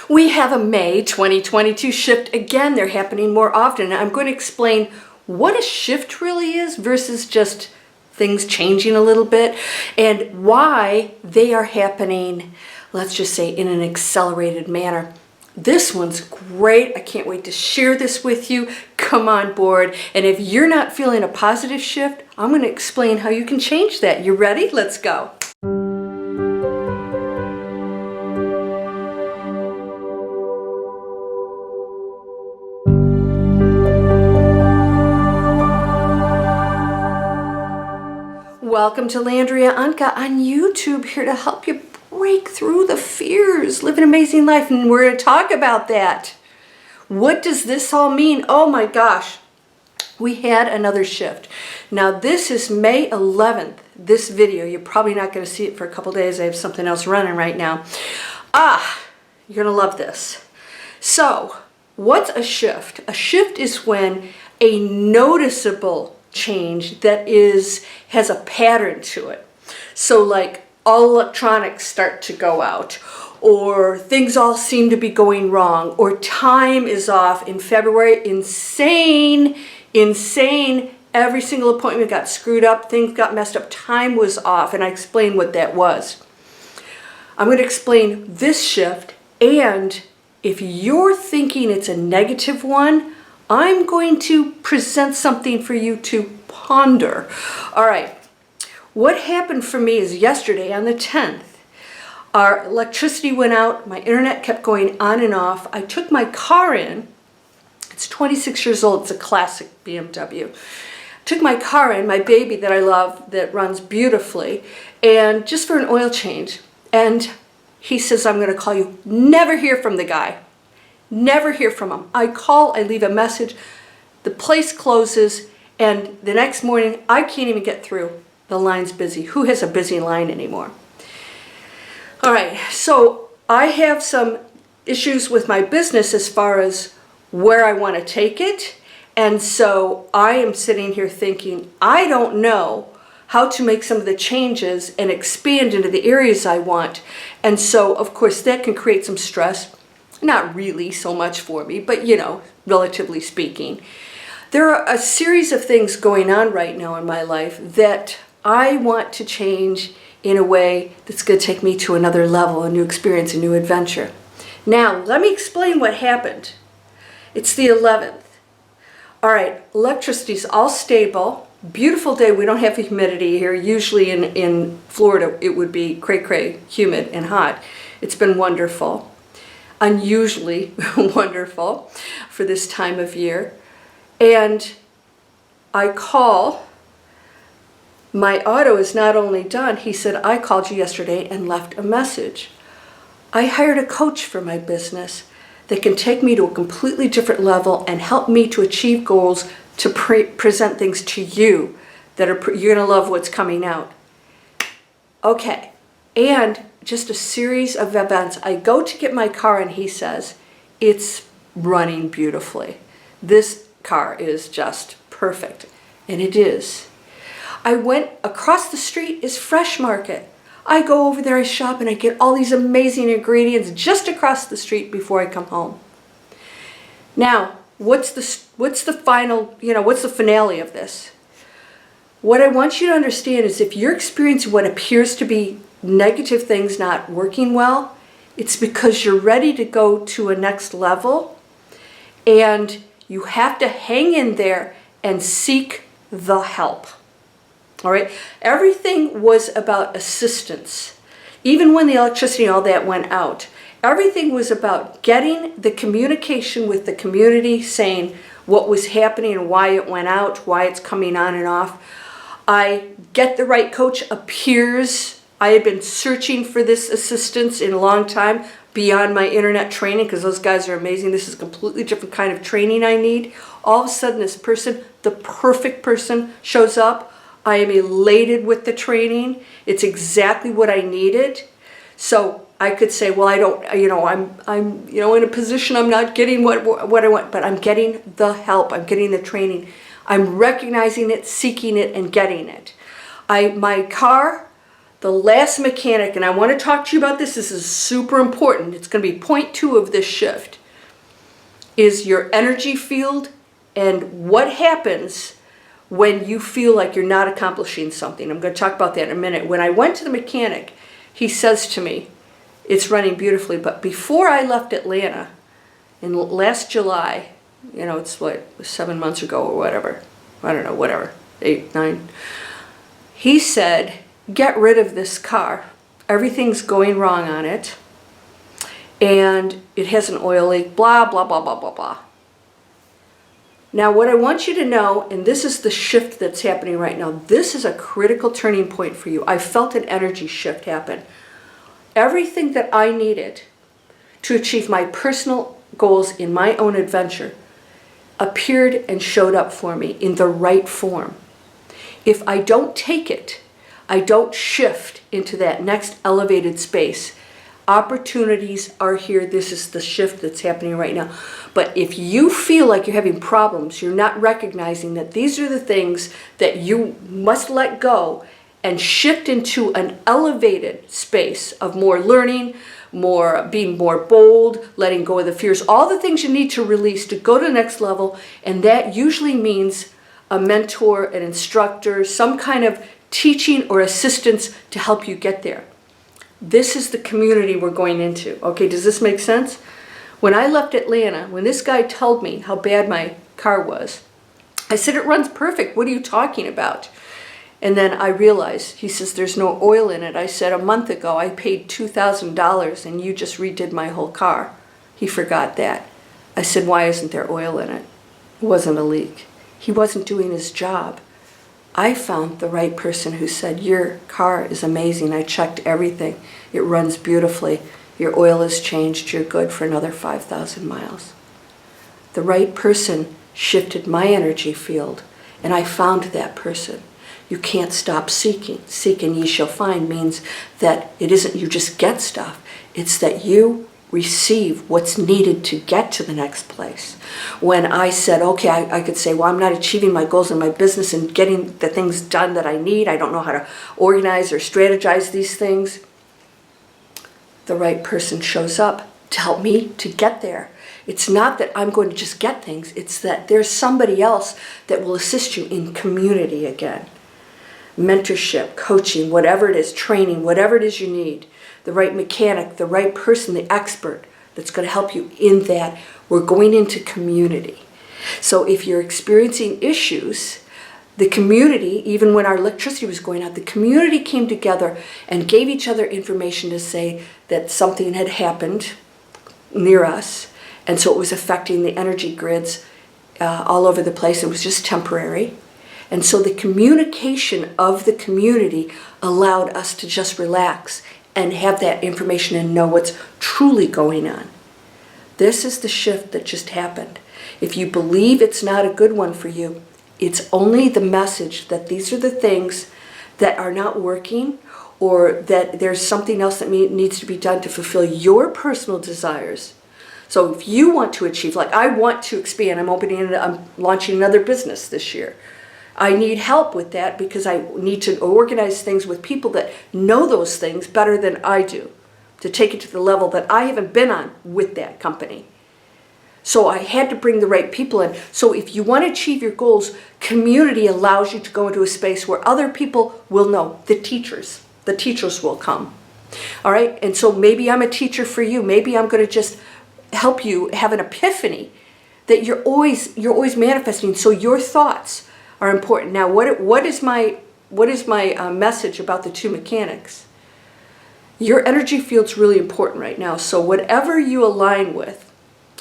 We have a May 2022 shift again. They're happening more often. I'm going to explain what a shift really is versus just things changing a little bit and why they are happening, let's just say, in an accelerated manner. This one's great. I can't wait to share this with you. Come on board. And if you're not feeling a positive shift, I'm going to explain how you can change that. You ready? Let's go. Welcome to Landria Onkka on YouTube, here to help you break through the fears, live an amazing life, and we're going to talk about that. What does this all mean? Oh my gosh, we had another shift. Now this is May 11th, this video. You're probably not going to see it for a couple days. I have something else running right now. You're going to love this. So, what's a shift? A shift is when a noticeable change that has a pattern to it. So like all electronics start to go out, or things all seem to be going wrong, or time is off in February. Insane. Every single appointment got screwed up, things got messed up, time was off, and I explained what that was. I'm going to explain this shift, and if you're thinking it's a negative one, I'm going to present something for you to ponder. All right, what happened for me is yesterday on the 10th, our electricity went out, my internet kept going on and off. I took my car in, it's 26 years old, it's a classic BMW. Took my car in, my baby that I love, that runs beautifully, and just for an oil change. And he says, I'm going to call you. Never hear from the guy. Never hear from him. I call, I leave a message, the place closes, and the next morning I can't even get through. The line's busy. Who has a busy line anymore? All right, so I have some issues with my business as far as where I want to take it, and so I am sitting here thinking, I don't know how to make some of the changes and expand into the areas I want, and so of course that can create some stress. Not really so much for me, but you know, relatively speaking. There are a series of things going on right now in my life that I want to change in a way that's going to take me to another level, a new experience, a new adventure. Now, let me explain what happened. It's the 11th. All right, electricity's all stable. Beautiful day. We don't have the humidity here. Usually in Florida, it would be cray-cray, humid and hot. It's been wonderful. Unusually wonderful for this time of year. And I call, my auto is not only done, he said, I called you yesterday and left a message. I hired a coach for my business that can take me to a completely different level and help me to achieve goals, to present things to you that are, you're gonna love what's coming out. Okay, and just a series of events. I go to get my car and he says, it's running beautifully. This car is just perfect. And it is. I went across the street is Fresh Market. I go over there, I shop, and I get all these amazing ingredients just across the street before I come home. Now, what's the final, what's the finale of this? What I want you to understand is if you're experiencing what appears to be negative things not working well, it's because you're ready to go to a next level, and you have to hang in there and seek the help. All right, everything was about assistance. Even when the electricity and all that went out, everything was about getting the communication with the community, saying what was happening and why it went out, why it's coming on and off. I get the right coach appears. I had been searching for this assistance in a long time beyond my internet training, because those guys are amazing. This is a completely different kind of training I need. All of a sudden this person, the perfect person, shows up. I am elated with the training. It's exactly what I needed. So I could say, well, I don't, I'm in a position I'm not getting what I want, but I'm getting the help. I'm getting the training. I'm recognizing it, seeking it, and getting it. My car, The last mechanic, and I want to talk to you about this. This is super important. It's going to be point 2 of this shift, is your energy field and what happens when you feel like you're not accomplishing something. I'm going to talk about that in a minute. When I went to the mechanic, he says to me, it's running beautifully, but before I left Atlanta in last July, you know, it's what, 7 months ago or whatever, I don't know, whatever, 8, 9, he said, get rid of this car. Everything's going wrong on it, and it has an oil leak, blah, blah, blah, blah, blah, blah. Now, what I want you to know, and this is the shift that's happening right now, this is a critical turning point for you. I felt an energy shift happen. Everything that I needed to achieve my personal goals in my own adventure appeared and showed up for me in the right form. If I don't take it, I don't shift into that next elevated space, opportunities are here. This is the shift that's happening right now. But if you feel like you're having problems, you're not recognizing that these are the things that you must let go and shift into an elevated space of more learning, being more bold, letting go of the fears, all the things you need to release to go to the next level. And that usually means a mentor, an instructor, some kind of teaching or assistance to help you get there. This is the community we're going into. Okay, does this make sense? When I left Atlanta, when this guy told me how bad my car was, I said, it runs perfect. What are you talking about? And then I realized, he says, there's no oil in it. I said, a month ago, I paid $2,000 and you just redid my whole car. He forgot that. I said, why isn't there oil in it? It wasn't a leak. He wasn't doing his job. I found the right person who said, your car is amazing. I checked everything. It runs beautifully. Your oil is changed. You're good for another 5,000 miles. The right person shifted my energy field, and I found that person. You can't stop seeking. Seek and ye shall find means that it isn't you just get stuff. It's that you receive what's needed to get to the next place. When I said, okay, I could say, well, I'm not achieving my goals in my business and getting the things done that I need. I don't know how to organize or strategize these things. The right person shows up to help me to get there. It's not that I'm going to just get things. It's that there's somebody else that will assist you in community again. Mentorship, coaching, whatever it is, training, whatever it is you need. The right mechanic, the right person, the expert that's going to help you in that. We're going into community. So if you're experiencing issues, the community, even when our electricity was going out, the community came together and gave each other information to say that something had happened near us. And so it was affecting the energy grids all over the place. It was just temporary. And so the communication of the community allowed us to just relax and have that information and know what's truly going on. This is the shift that just happened. If you believe it's not a good one for you, it's only the message that these are the things that are not working, or that there's something else that needs to be done to fulfill your personal desires. So if you want to achieve, like I want to expand, I'm launching another business this year. I need help with that because I need to organize things with people that know those things better than I do, to take it to the level that I haven't been on with that company. So I had to bring the right people in. So if you want to achieve your goals, community allows you to go into a space where other people will know. The teachers will come. All right? And so maybe I'm a teacher for you. Maybe I'm going to just help you have an epiphany that you're always manifesting. So your thoughts are important. Now, what is my message about the two mechanics? Your energy field's really important right now. So whatever you align with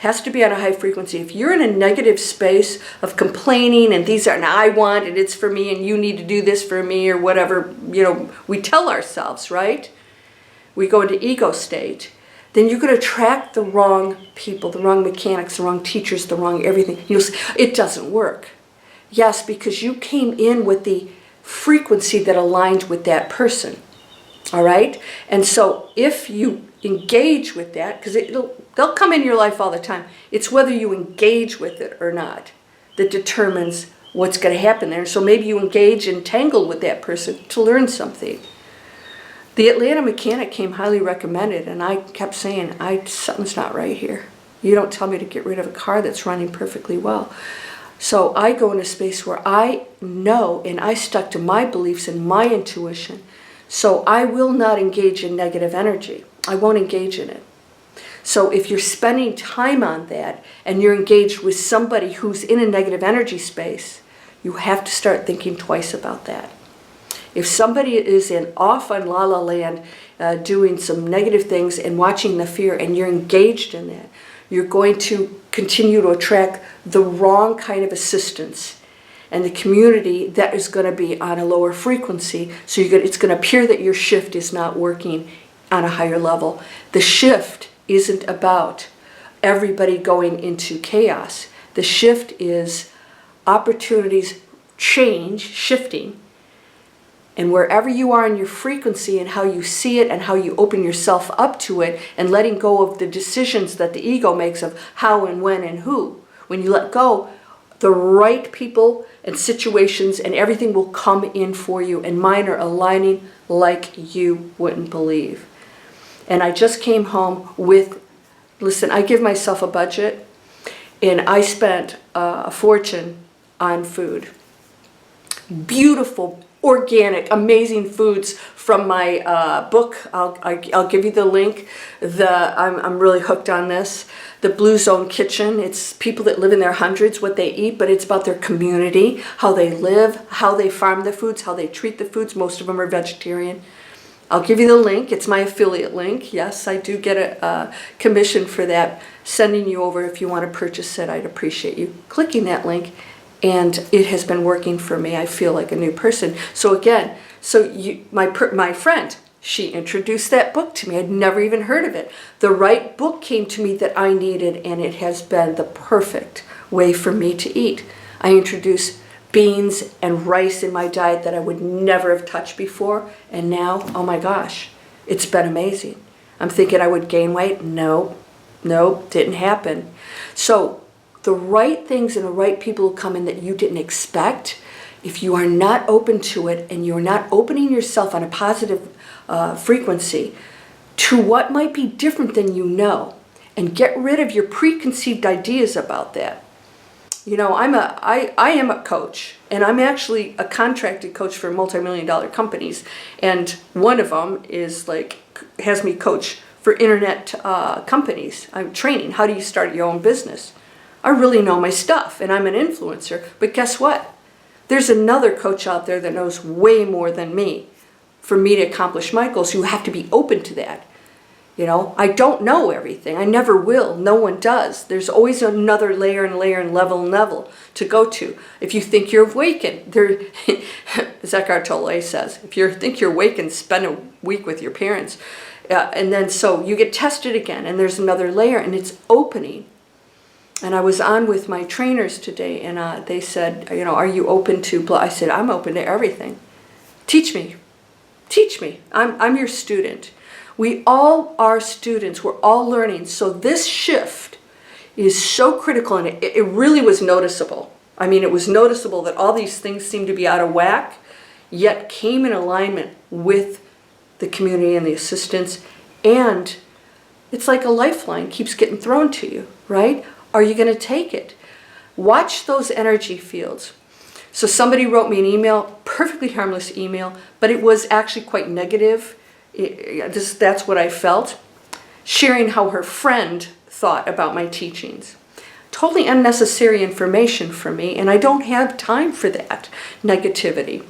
has to be on a high frequency. If you're in a negative space of complaining and these are, and I want, and it's for me, and you need to do this for me, or whatever, we tell ourselves, right? We go into ego state. Then you're going to attract the wrong people, the wrong mechanics, the wrong teachers, the wrong everything. It doesn't work. Yes, because you came in with the frequency that aligned with that person. All right? And so if you engage with that, because they'll come in your life all the time, it's whether you engage with it or not that determines what's going to happen there. So maybe you engage and tangle with that person to learn something. The Atlanta mechanic came highly recommended, and I kept saying, something's not right here. You don't tell me to get rid of a car that's running perfectly well. So I go in a space where I know, and I stuck to my beliefs and my intuition. So I will not engage in negative energy. I won't engage in it. So if you're spending time on that and you're engaged with somebody who's in a negative energy space, you have to start thinking twice about that. If somebody is off on La La Land doing some negative things and watching the fear, and you're engaged in that, you're going to continue to attract the wrong kind of assistance and the community that is going to be on a lower frequency. So it's going to appear that your shift is not working on a higher level. The shift isn't about everybody going into chaos. The shift is opportunities shifting. And wherever you are in your frequency and how you see it and how you open yourself up to it and letting go of the decisions that the ego makes of how and when and who, when you let go, the right people and situations and everything will come in for you. And mine are aligning like you wouldn't believe. And I just came home with, listen, I give myself a budget, and I spent a fortune on food. Beautiful, organic, amazing foods from my book. I'll give you the link. I'm really hooked on this. The Blue Zone Kitchen. It's people that live in their hundreds, what they eat, but it's about their community, how they live, how they farm the foods, how they treat the foods. Most of them are vegetarian. I'll give you the link. It's my affiliate link. Yes, I do get a commission for that. Sending you over if you want to purchase it. I'd appreciate you clicking that link. And it has been working for me. I feel like a new person. So again, my friend, she introduced that book to me. I'd never even heard of it. The right book came to me that I needed, and it has been the perfect way for me to eat. I introduced beans and rice in my diet that I would never have touched before. And now, oh my gosh, it's been amazing. I'm thinking I would gain weight. No, didn't happen. So the right things and the right people will come in that you didn't expect. If you are not open to it and you're not opening yourself on a positive frequency to what might be different than you know, and get rid of your preconceived ideas about that. You know, I am a coach, and I'm actually a contracted coach for multi-million-dollar companies, and one of them is has me coach for internet companies. I'm training. How do you start your own business? I really know my stuff, and I'm an influencer. But guess what? There's another coach out there that knows way more than me. For me to accomplish my goals, you have to be open to that. You know, I don't know everything. I never will. No one does. There's always another layer and layer and level to go to. If you think you're awakened, as Eckhart Tolle says, if you think you're awakened, spend a week with your parents. And then so you get tested again, and there's another layer, and it's opening. And I was on with my trainers today, and they said, you know, are you open to blah? I said, I'm open to everything. Teach me. I'm your student. We all are students. We're all learning. So this shift is so critical, and it really was noticeable. I mean, it was noticeable that all these things seemed to be out of whack, yet came in alignment with the community and the assistance. And it's like a lifeline keeps getting thrown to you, right? Are you going to take it? Watch those energy fields. So somebody wrote me an email, perfectly harmless email, but it was actually quite negative. That's what I felt. Sharing how her friend thought about my teachings. Totally unnecessary information for me, and I don't have time for that negativity.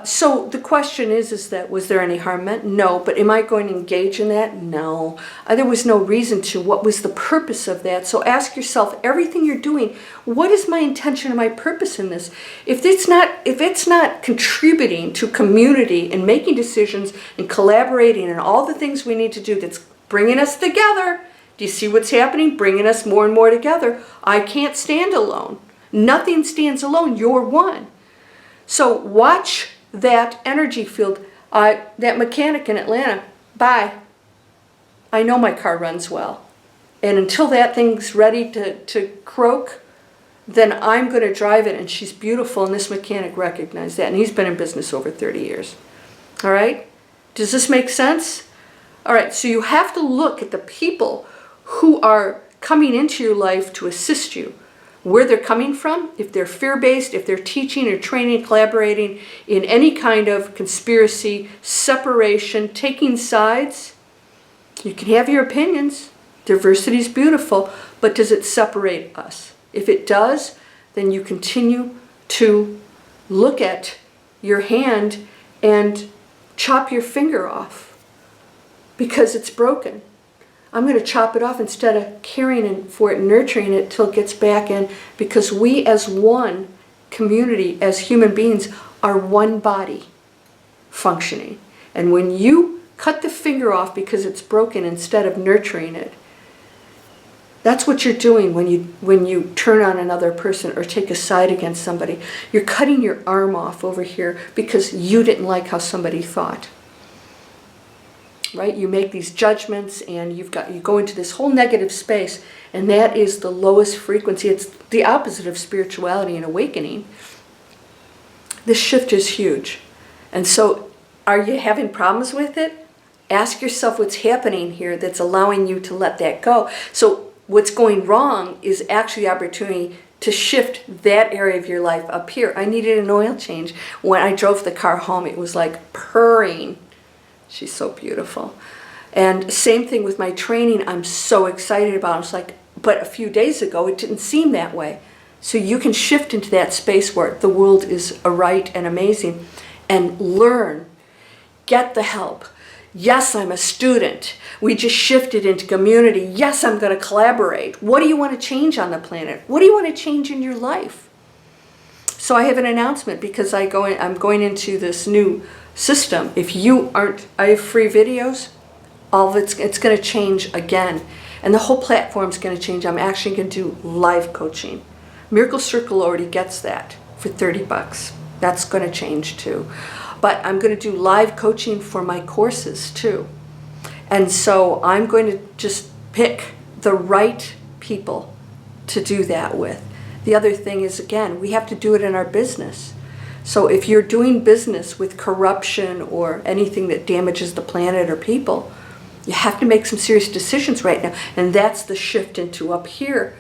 So the question is that, was there any harm meant? No. But am I going to engage in that? No. There was no reason to. What was the purpose of that? So ask yourself, everything you're doing, what is my intention and my purpose in this? If it's not contributing to community and making decisions and collaborating and all the things we need to do that's bringing us together, do you see what's happening? Bringing us more and more together. I can't stand alone. Nothing stands alone. You're one. So watch that energy field. That mechanic in Atlanta, bye. I know my car runs well. And until that thing's ready to croak, then I'm going to drive it. And she's beautiful, and this mechanic recognized that. And he's been in business over 30 years. All right? Does this make sense? All right, so you have to look at the people who are coming into your life to assist you, where they're coming from, if they're fear-based, if they're teaching or training, collaborating in any kind of conspiracy, separation, taking sides. You can have your opinions. Diversity is beautiful, but does it separate us? If it does, then you continue to look at your hand and chop your finger off because it's broken. I'm going to chop it off instead of caring for it and nurturing it till it gets back in, because we as one community, as human beings, are one body functioning. And when you cut the finger off because it's broken instead of nurturing it, that's what you're doing when you turn on another person or take a side against somebody. You're cutting your arm off over here because you didn't like how somebody thought. Right? You make these judgments and you go into this whole negative space, and that is the lowest frequency. It's the opposite of spirituality and awakening. This shift is huge. And so are you having problems with it? Ask yourself what's happening here that's allowing you to let that go. So what's going wrong is actually the opportunity to shift that area of your life up here. I needed an oil change. When I drove the car home, it was like purring. She's so beautiful. And same thing with my training. I'm so excited about it. It's like, but a few days ago, it didn't seem that way. So you can shift into that space where the world is aright and amazing and learn. Get the help. Yes, I'm a student. We just shifted into community. Yes, I'm going to collaborate. What do you want to change on the planet? What do you want to change in your life? So I have an announcement because I'm going into this new system. If you aren't, I have free videos. All of it's going to change again. And the whole platform's going to change. I'm actually going to do live coaching. Miracle Circle already gets that for $30. That's going to change too. But I'm going to do live coaching for my courses too. And so I'm going to just pick the right people to do that with. The other thing is, again, we have to do it in our business. So if you're doing business with corruption or anything that damages the planet or people, you have to make some serious decisions right now. And that's the shift into up here,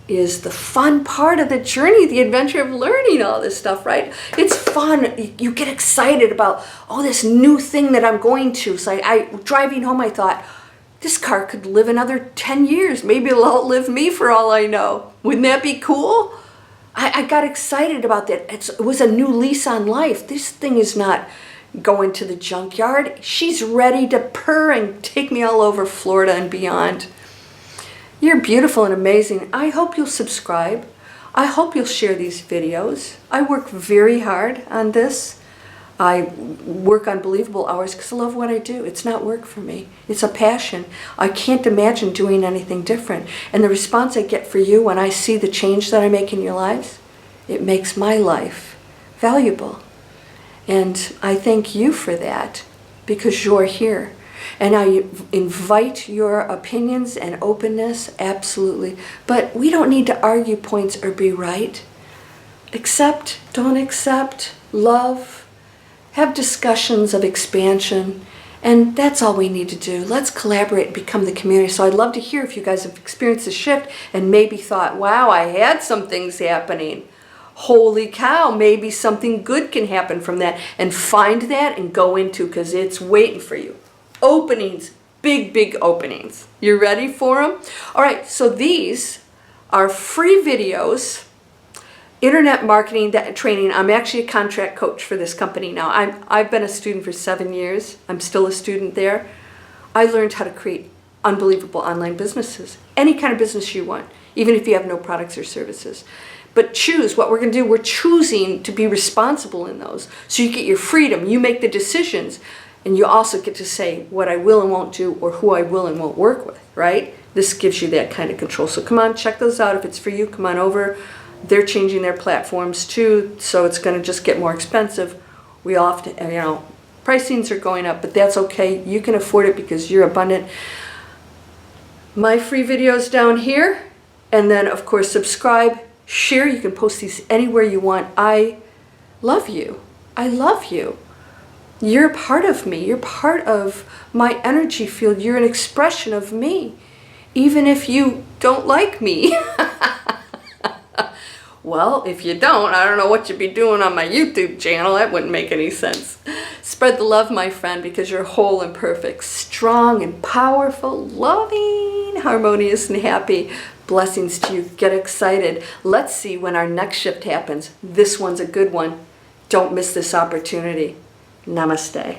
is the fun part of the journey, the adventure of learning all this stuff, right? It's fun. You get excited about, oh, this new thing that I'm going to. So driving home, I thought, this car could live another 10 years. Maybe it'll outlive me for all I know. Wouldn't that be cool? I got excited about that. It was a new lease on life. This thing is not going to the junkyard. She's ready to purr and take me all over Florida and beyond. You're beautiful and amazing. I hope you'll subscribe. I hope you'll share these videos. I work very hard on this. I work unbelievable hours because I love what I do. It's not work for me. It's a passion. I can't imagine doing anything different. And the response I get for you when I see the change that I make in your lives, it makes my life valuable. And I thank you for that because you're here. And I invite your opinions and openness, absolutely. But we don't need to argue points or be right. Accept, don't accept, love. Have discussions of expansion, and that's all we need to do. Let's collaborate and become the community. So I'd love to hear if you guys have experienced a shift and maybe thought, wow, I had some things happening. Holy cow, maybe something good can happen from that. And find that and go into, because it's waiting for you. Openings, big, big openings. You ready for them? All right, so these are free videos. Internet marketing training. I'm actually a contract coach for this company now. I've been a student for 7 years. I'm still a student there. I learned how to create unbelievable online businesses. Any kind of business you want, even if you have no products or services. But choose what we're going to do. We're choosing to be responsible in those. So you get your freedom. You make the decisions. And you also get to say what I will and won't do or who I will and won't work with, right? This gives you that kind of control. So come on, check those out. If it's for you, come on over. They're changing their platforms too, so it's going to just get more expensive. We often, pricings are going up, but that's okay. You can afford it because you're abundant. My free videos down here, and then of course subscribe, share. You can post these anywhere you want. I love you. I love you. You're a part of me. You're part of my energy field. You're an expression of me, even if you don't like me. Well, if you don't, I don't know what you'd be doing on my YouTube channel. That wouldn't make any sense. Spread the love, my friend, because you're whole and perfect, strong and powerful, loving, harmonious and happy. Blessings to you. Get excited. Let's see when our next shift happens. This one's a good one. Don't miss this opportunity. Namaste.